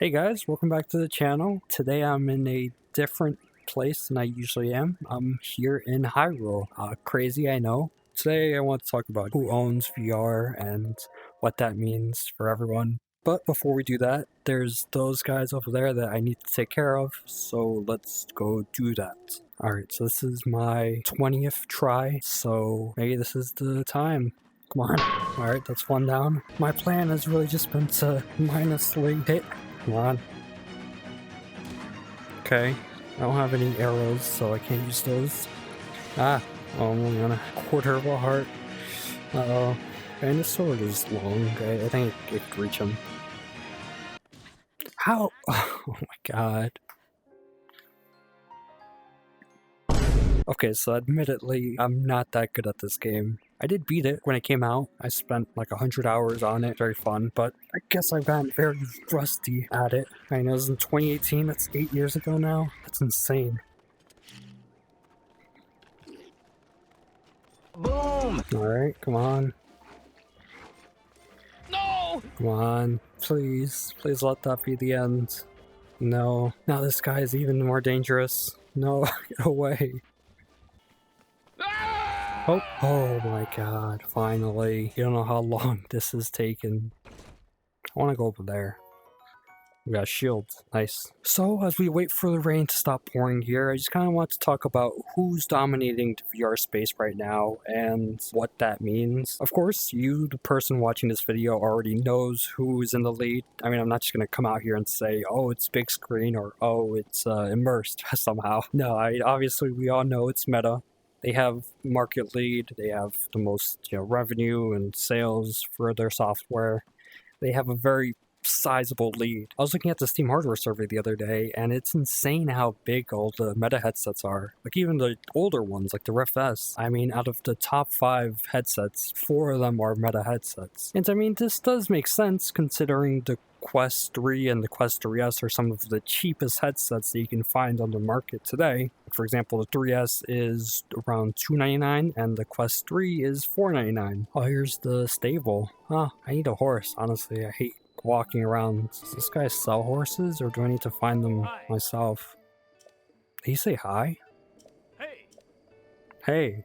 Hey guys, welcome back to the channel. Today I'm in a different place than I usually am. I'm here in Hyrule. Crazy, I know. Today I want to talk about who owns VR and what that means for everyone. But before we do that, there's those guys over there that I need to take care of, so let's go do that. Alright, so this is my 20th try, so maybe this is the time. Come on. Alright, that's one down. My plan has really just been to mindlessly hit. Come on. Okay. I don't have any arrows, so I can't use those. Ah. Oh, I'm only on a quarter of a heart. Uh-oh. And the sword is long. I think it could reach him. How? Oh my god. Okay, so admittedly, I'm not that good at this game. I did beat it when it came out. I spent like 100 hours on it. Very fun, but I guess I've gotten very rusty at it. I know it was in 2018. That's 8 years ago now. That's insane. Boom! Alright, come on. No! Come on. Please. Please let that be the end. No. Now this guy is even more dangerous. No, get away. Oh, oh my god, finally. You don't know how long this has taken. I want to go over there. We got a shield. Nice. So, as we wait for the rain to stop pouring here, I just kind of want to talk about who's dominating the VR space right now and what that means. Of course, you, the person watching this video, already knows who's in the lead. I mean, I'm not just going to come out here and say, oh, it's big screen or oh, it's immersed somehow. No, obviously we all know it's Meta. They have market lead, they have the most revenue and sales for their software. They have a very sizable lead. I was looking at the Steam hardware survey the other day, and it's insane how big all the Meta headsets are. Like even the older ones, like the Rift S. I mean, out of the top 5 headsets, 4 of them are Meta headsets. And I mean, this does make sense considering the Quest 3 and the Quest 3S are some of the cheapest headsets that you can find on the market today. For example, the 3S is around $299 and the Quest 3 is $499. Oh, here's the stable. Huh, I need a horse, honestly. I hate walking around. Does this guy sell horses or do I need to find them myself? Did he say hi? Hey! Hey.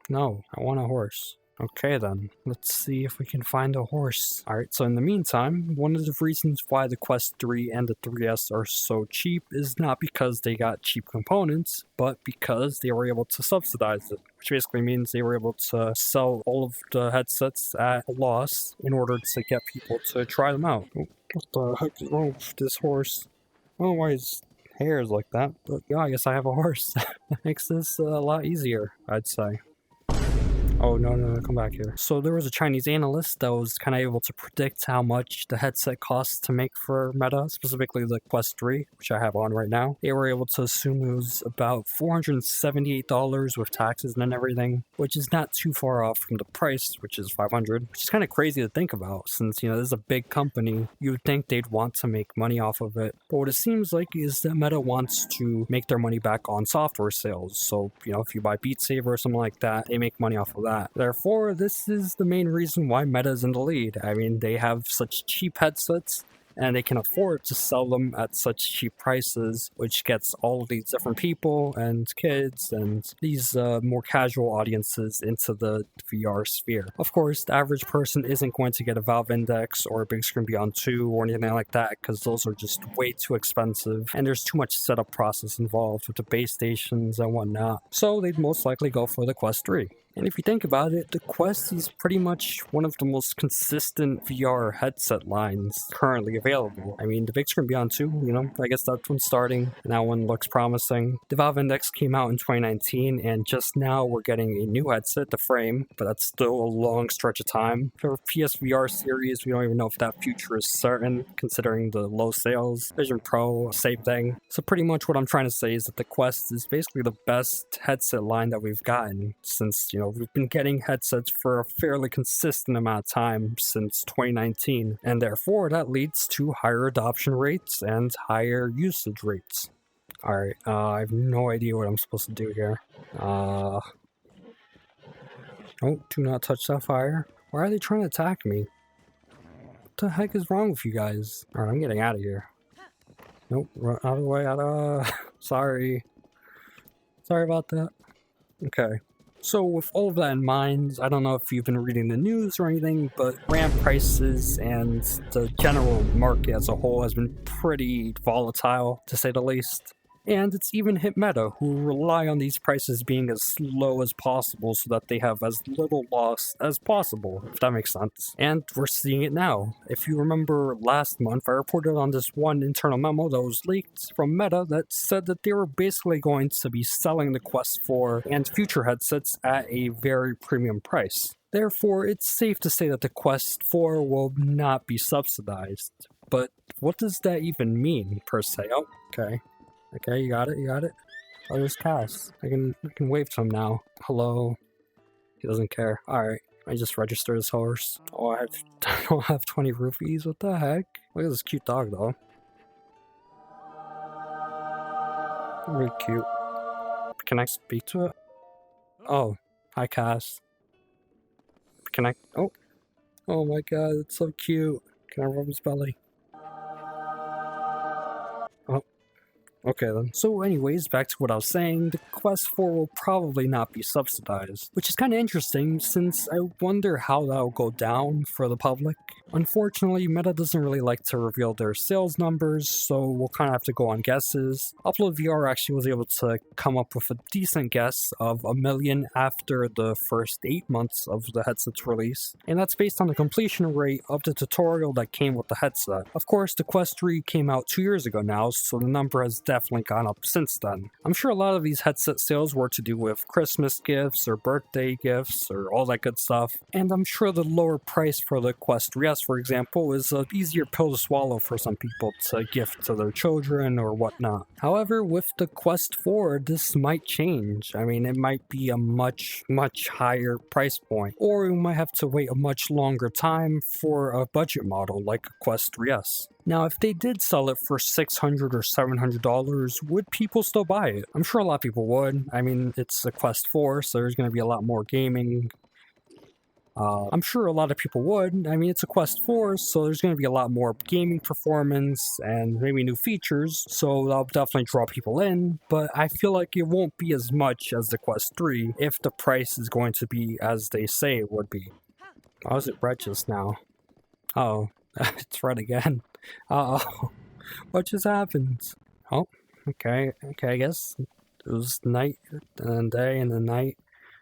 No, I want a horse. Okay then, let's see if we can find a horse. Alright, so in the meantime, one of the reasons why the Quest 3 and the 3S are so cheap is not because they got cheap components, but because they were able to subsidize it. Which basically means they were able to sell all of the headsets at a loss in order to get people to try them out. Oh, what the heck is wrong with this horse? I don't know why his hair is like that, but yeah, I guess I have a horse. That makes this a lot easier, I'd say. Oh, no, come back here. So there was a Chinese analyst that was kind of able to predict how much the headset costs to make for Meta, specifically the Quest 3, which I have on right now. They were able to assume it was about $478 with taxes and everything, which is not too far off from the price, which is $500, which is kind of crazy to think about since, this is a big company. You would think they'd want to make money off of it. But what it seems like is that Meta wants to make their money back on software sales. So, if you buy Beat Saber or something like that, they make money off of that. Therefore, this is the main reason why Meta is in the lead. I mean, they have such cheap headsets and they can afford to sell them at such cheap prices, which gets all of these different people and kids and these more casual audiences into the VR sphere. Of course, the average person isn't going to get a Valve Index or a Big Screen Beyond 2 or anything like that because those are just way too expensive and there's too much setup process involved with the base stations and whatnot. So they'd most likely go for the Quest 3. And if you think about it, the Quest is pretty much one of the most consistent VR headset lines currently available. I mean, the Big Screen Beyond 2, I guess that one's starting, and that one looks promising. The Valve Index came out in 2019, and just now we're getting a new headset, the Frame, but that's still a long stretch of time. For PSVR series, we don't even know if that future is certain, considering the low sales. Vision Pro, same thing. So pretty much what I'm trying to say is that the Quest is basically the best headset line that we've gotten since, we've been getting headsets for a fairly consistent amount of time since 2019, and therefore that leads to higher adoption rates and higher usage rates. Alright, I have no idea what I'm supposed to do here. Oh, do not touch that fire. Why are they trying to attack me? What the heck is wrong with you guys? Alright, I'm getting out of here. Nope, run out of the way, sorry. Sorry about that. Okay. So with all of that in mind, I don't know if you've been reading the news or anything, but RAM prices and the general market as a whole has been pretty volatile, to say the least. And it's even hit Meta, who rely on these prices being as low as possible so that they have as little loss as possible, if that makes sense. And we're seeing it now. If you remember last month, I reported on this one internal memo that was leaked from Meta that said that they were basically going to be selling the Quest 4 and future headsets at a very premium price. Therefore, it's safe to say that the Quest 4 will not be subsidized. But what does that even mean, per se? Oh, okay. Okay, you got it, you got it. Oh, there's Cass. I can wave to him now. Hello. He doesn't care. Alright, I just registered his horse. Oh, I don't have 20 rupees? What the heck? Look at this cute dog, though. Really cute. Can I speak to it? Oh, hi, Cass. Can I? Oh. Oh my god, it's so cute. Can I rub his belly? Okay then. So anyways, back to what I was saying, the Quest 4 will probably not be subsidized, which is kind of interesting since I wonder how that'll go down for the public. Unfortunately, Meta doesn't really like to reveal their sales numbers, so we'll kind of have to go on guesses. Upload VR actually was able to come up with a decent guess of 1 million after the first 8 months of the headset's release, and that's based on the completion rate of the tutorial that came with the headset. Of course, the Quest 3 came out 2 years ago now, so the number has definitely gone up since then. I'm sure a lot of these headset sales were to do with Christmas gifts or birthday gifts or all that good stuff, and I'm sure the lower price for the Quest 3S, for example, is an easier pill to swallow for some people to gift to their children or whatnot. However, with the Quest 4, this might change. I mean, it might be a much higher price point, or we might have to wait a much longer time for a budget model like a Quest 3S. Now, if they did sell it for $600 or $700, would people still buy it? I'm sure a lot of people would. I mean, it's a Quest 4, so there's going to be a lot more gaming. I'm sure a lot of people would. I mean, it's a Quest 4, so there's going to be a lot more gaming performance and maybe new features, so that'll definitely draw people in, but I feel like it won't be as much as the Quest 3 if the price is going to be as they say it would be. How is it red just now? Oh, it's red again. Uh-oh. What just happened? Oh, okay, I guess it was night and then day and then night.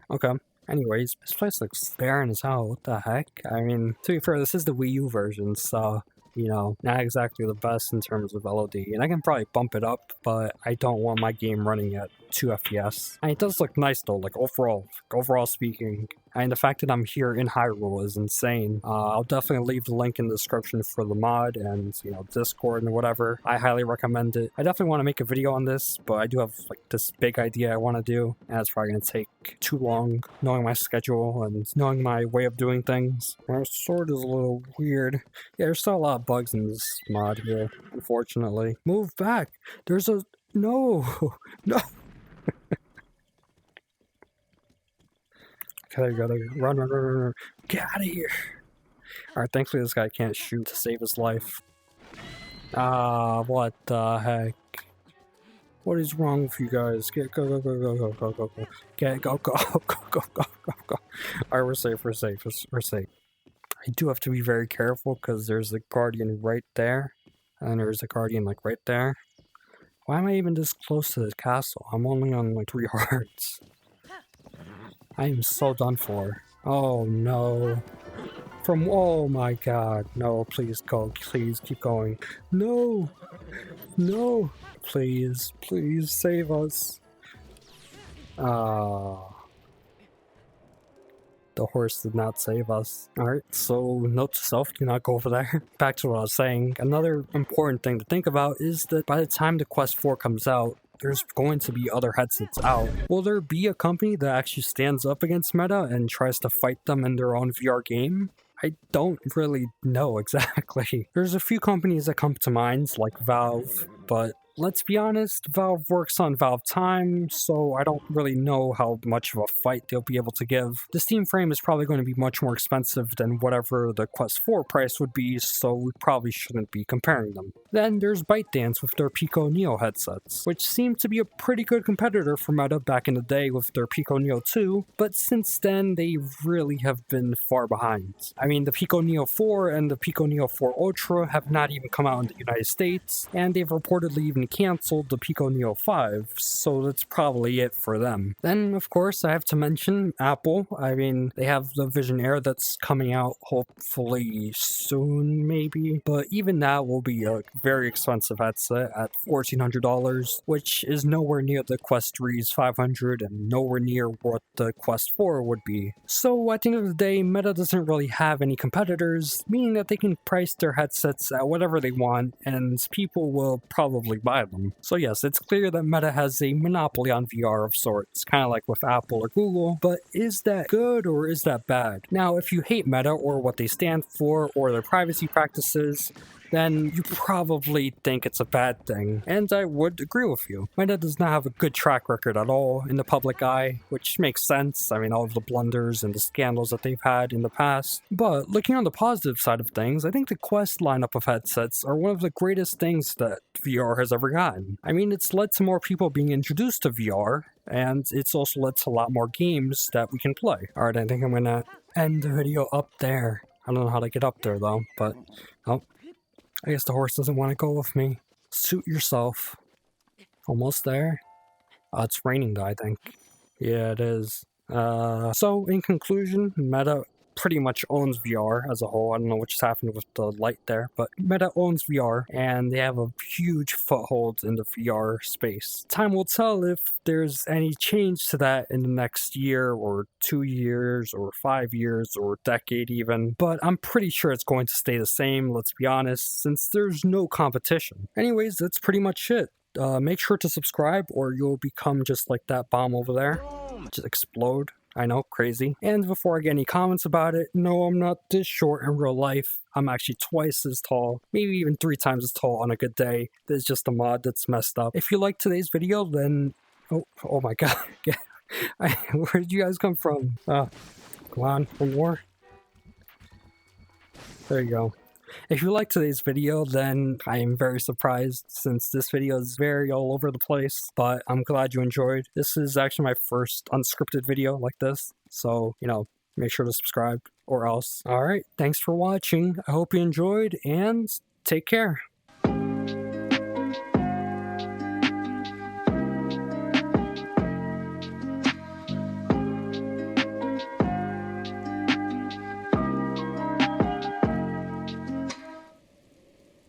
Okay. Anyways, this place looks barren as hell. What the heck? I mean, to be fair, this is the Wii U version, so, you know, not exactly the best in terms of LOD. And I can probably bump it up, but I don't want my game running at 2 FPS. And it does look nice though, like overall speaking. And the fact that I'm here in Hyrule is insane. I'll definitely leave the link in the description for the mod and, you know, Discord and whatever. I highly recommend it. I definitely want to make a video on this, but I do have like this big idea I want to do, and it's probably going to take too long, knowing my schedule and knowing my way of doing things. My sword is a little weird. Yeah, there's still a lot of bugs in this mod here, unfortunately. Move back! There's a... No! No! Gotta run. Get out of here. Alright, thankfully this guy can't shoot to save his life. What the heck? What is wrong with you guys? Go. Get, go. Alright, we're safe. I do have to be very careful because there's a guardian right there. And there's a guardian like right there. Why am I even this close to the castle? I'm only on like 3 hearts. I am so done for. Oh no. Oh my god. No, please go. Please keep going. No. Please save us. The horse did not save us. Alright, so note to self, do not go over there. Back to what I was saying. Another important thing to think about is that by the time the Quest 4 comes out, there's going to be other headsets out. Will there be a company that actually stands up against Meta and tries to fight them in their own VR game? I don't really know exactly. There's a few companies that come to mind, like Valve, but let's be honest, Valve works on Valve time, so I don't really know how much of a fight they'll be able to give. The Steam frame is probably going to be much more expensive than whatever the Quest 4 price would be, so we probably shouldn't be comparing them. Then there's ByteDance with their Pico Neo headsets, which seemed to be a pretty good competitor for Meta back in the day with their Pico Neo 2, but since then they really have been far behind. I mean, the Pico Neo 4 and the Pico Neo 4 Ultra have not even come out in the United States, and they've reportedly even canceled the Pico Neo 5, so that's probably it for them. Then, of course, I have to mention Apple. I mean, they have the Vision Air that's coming out hopefully soon, maybe, but even that will be a very expensive headset at $1,400, which is nowhere near the Quest 3's $500 and nowhere near what the Quest 4 would be. So at the end of the day, Meta doesn't really have any competitors, meaning that they can price their headsets at whatever they want, and people will probably buy them. So yes, it's clear that Meta has a monopoly on VR of sorts, kind of like with Apple or Google, but is that good or is that bad? Now, if you hate Meta or what they stand for or their privacy practices, then you probably think it's a bad thing, and I would agree with you. Meta does not have a good track record at all in the public eye, which makes sense. I mean, all of the blunders and the scandals that they've had in the past. But looking on the positive side of things, I think the Quest lineup of headsets are one of the greatest things that VR has ever gotten. I mean, it's led to more people being introduced to VR, and it's also led to a lot more games that we can play. Alright, I think I'm gonna end the video up there. I don't know how to get up there though, but oh, I guess the horse doesn't want to go with me. Suit yourself. Almost there. It's raining though, I think. Yeah, it is. So in conclusion, Meta pretty much owns VR as a whole. I don't know what just happened with the light there, but Meta owns VR, and they have a huge foothold in the VR space. Time will tell if there's any change to that in the next year, or 2 years, or 5 years, or decade even, but I'm pretty sure it's going to stay the same, let's be honest, since there's no competition. Anyways, that's pretty much it. Make sure to subscribe, or you'll become just like that bomb over there. Just explode. I know, crazy. And before I get any comments about it, no, I'm not this short in real life. I'm actually twice as tall, maybe even 3 times as tall on a good day. There's just a mod that's messed up. If you liked today's video, then... Oh my god. Where did you guys come from? Come on, one more. There you go. If you liked today's video, then I am very surprised since this video is very all over the place, but I'm glad you enjoyed. This is actually my first unscripted video like this, so, you know, make sure to subscribe or else. Alright, thanks for watching. I hope you enjoyed, and take care.